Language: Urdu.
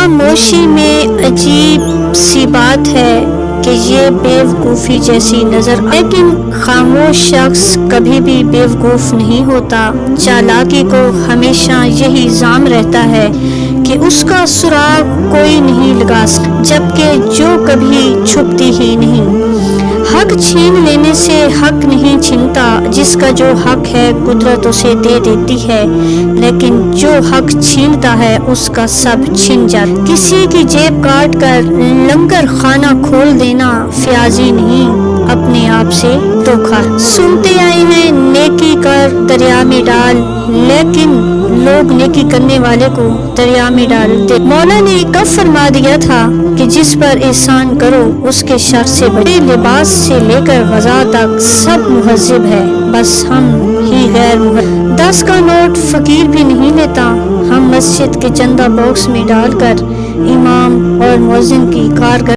خاموشی میں عجیب سی بات ہے کہ یہ بیوقوفی جیسی نظر، لیکن خاموش شخص کبھی بھی بیوقوف نہیں ہوتا۔ چالاکی کو ہمیشہ یہی الزام رہتا ہے کہ اس کا سراغ کوئی نہیں لگا سکتا، جبکہ جو کبھی چھپتی ہی نہیں۔ حق چھین لینے سے حق نہیں چھنتا، جس کا جو حق ہے قدرت اسے دے دیتی ہے، لیکن جو حق چھینتا ہے اس کا سب چھن جاتا۔ کسی کی جیب کاٹ کر لنگر خانہ کھول دینا فیاضی نہیں، اپنے آپ سے دھوکا۔ سنتے آئے ہیں نیکی کر دریا میں ڈال، لیکن لوگ نیکی کرنے والے کو دریا میں ڈالتے۔ مولا نے کب فرما دیا تھا کہ جس پر احسان کرو اس کے شر سے بچو۔ لباس سے لے کر غذا تک سب مہذب ہے، بس ہم ہی غیر مہذب۔ 10 کا نوٹ فقیر بھی نہیں لیتا، ہم مسجد کے چندہ باکس میں ڈال کر امام اور مؤذن کی کارکردگی